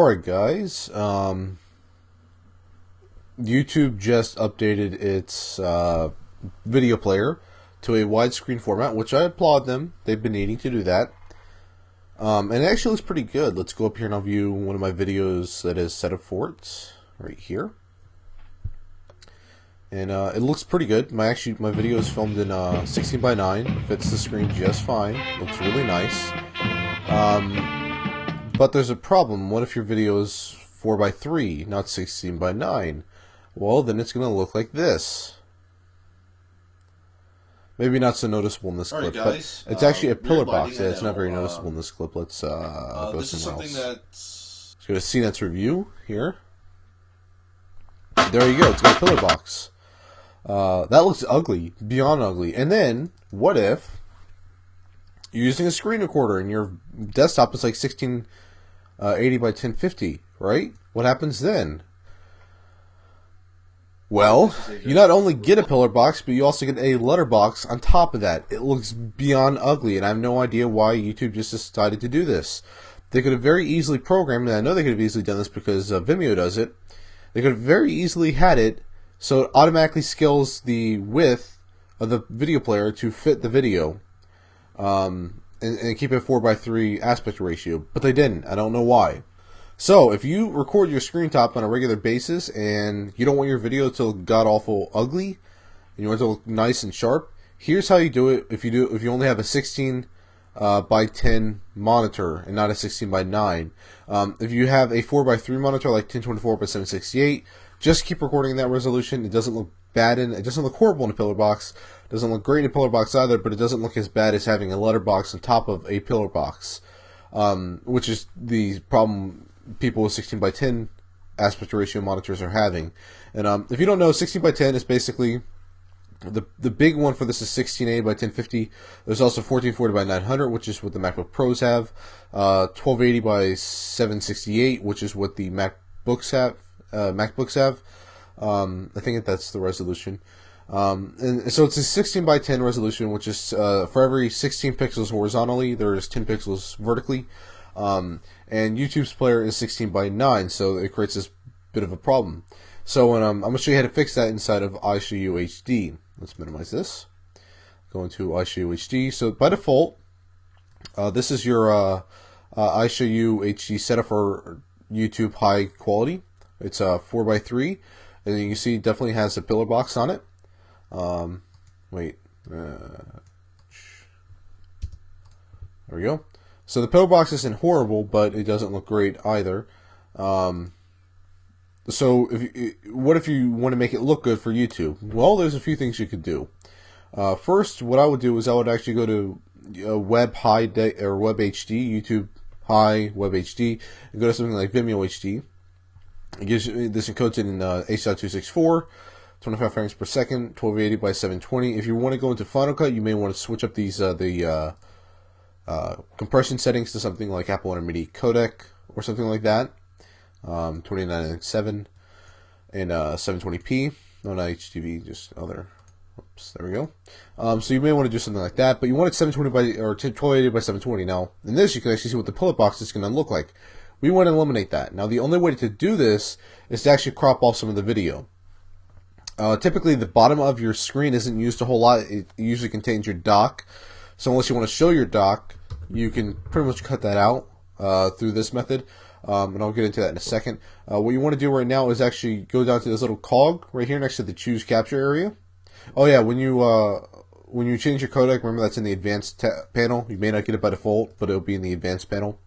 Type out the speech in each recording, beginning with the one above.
Alright guys, YouTube just updated its video player to a widescreen format, which I applaud them. They've been needing to do that. And it actually looks pretty good. Let's go up here and I'll view one of my videos that is set up for it, right here. And it looks pretty good. My video is filmed in 16:9, fits the screen just fine, looks really nice. But there's a problem. What if your video is 4:3, not 16:9? Well, then it's going to look like this. Maybe not so noticeable in this clip, guys, but it's actually a pillar box. Yeah, it's not very noticeable in this clip. Let's go this is somewhere something else. Let's go to CNET's review here. There you go. It's got a pillar box. That looks ugly, beyond ugly. And then, what if you're using a screen recorder and your desktop is like 1680 by 1050, right? What happens then? Well, you not only get a pillar box, but you also get a letterbox on top of that. It looks beyond ugly, and I have no idea why YouTube just decided to do this. They could have very easily programmed, and I know they could have easily done this because Vimeo does it. They could have very easily had it so it automatically scales the width of the video player to fit the video. And keep it 4:3 aspect ratio, but they didn't. I don't know why. So if you record your screen top on a regular basis and you don't want your video to look god awful ugly, and you want it to look nice and sharp, here's how you do it. If you only have a 16 by 10 monitor and not a 16:9, if you have a 4:3 monitor like 1024 by 768, just keep recording in that resolution. It doesn't look bad it doesn't look horrible in a pillar box. It doesn't look great in a pillar box either, but it doesn't look as bad as having a letterbox on top of a pillar box, which is the problem people with 16:10 aspect ratio monitors are having. And if you don't know, 16:10 is basically the big one for this is 1680 by 1050. There's also 1440 by 900, which is what the MacBook Pros have. 1280 by 768, which is what the MacBooks have. I think that's the resolution. And so it's a 16:10 resolution, which is for every 16 pixels horizontally, there's 10 pixels vertically. And YouTube's player is 16:9, so it creates this bit of a problem. So I'm going to show you how to fix that inside of iShowU HD. Let's minimize this. Go into iShowU HD. So by default, this is your iShowU HD setup for YouTube high quality. It's 4:3, and you can see it definitely has a pillar box on it. There we go. So the pillar box isn't horrible, but it doesn't look great either. So what if you want to make it look good for YouTube? Well, there's a few things you could do. First, what I would do is I would actually go to Web High or Web HD, YouTube High, Web HD, and go to something like Vimeo HD. It gives you, this encodes it in H.264, 25 frames per second, 1280 by 720. If you want to go into Final Cut, you may want to switch up these compression settings to something like Apple Intermediate Codec or something like that. 29.7 and 720p. No, not HDV, just other. Oops, there we go. So you may want to do something like that, but you want it 720 by or 1280 by 720. Now, in this, you can actually see what the pillar box is going to look like. We want to eliminate that. Now, the only way to do this is to actually crop off some of the video. Typically, the bottom of your screen isn't used a whole lot. It usually contains your dock. So unless you want to show your dock, you can pretty much cut that out through this method. And I'll get into that in a second. What you want to do right now is actually go down to this little cog right here next to the Choose Capture area. Oh yeah, when you change your codec, remember that's in the Advanced panel. You may not get it by default, but it'll be in the Advanced panel.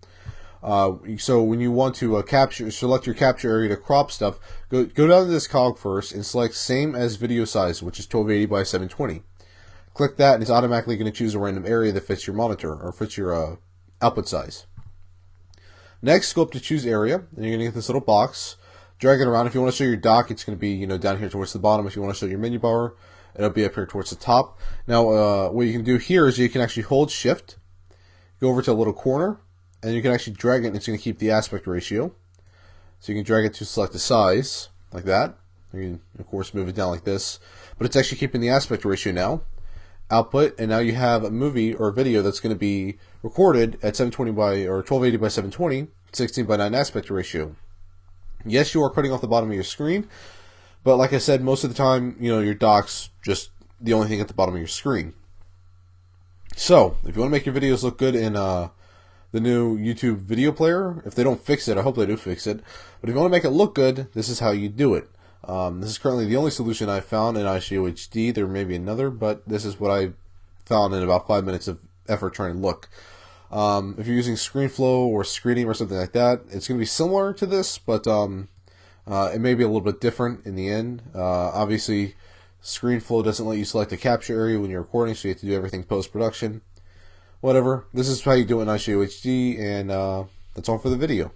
So when you want to select your capture area to crop stuff, go down to this cog first and select same as video size, which is 1280 by 720. Click that, and it's automatically going to choose a random area that fits your monitor or fits your output size. Next, go up to choose area, and you're going to get this little box. Drag it around. If you want to show your dock, it's going to be down here towards the bottom. If you want to show your menu bar, it'll be up here towards the top. Now, what you can do here is you can actually hold Shift, go over to a little corner, and you can actually drag it, and it's going to keep the aspect ratio. So you can drag it to select the size, like that. You can, of course, move it down like this. But it's actually keeping the aspect ratio now. Output, and now you have a movie or a video that's going to be recorded at 720 by or 1280 by 720, 16:9 aspect ratio. Yes, you are cutting off the bottom of your screen, but like I said, most of the time, your dock's just the only thing at the bottom of your screen. So, if you want to make your videos look good in the new YouTube video player, if they don't fix it, I hope they do fix it, but if you want to make it look good, this is how you do it. This is currently the only solution I've found in iShio HD. There may be another, but this is what I found in about 5 minutes of effort trying to look. If you're using ScreenFlow or Screening or something like that, it's going to be similar to this, but it may be a little bit different in the end. Obviously, ScreenFlow doesn't let you select a capture area when you're recording, so you have to do everything post-production. Whatever. This is how you do it in iShio HD, and that's all for the video.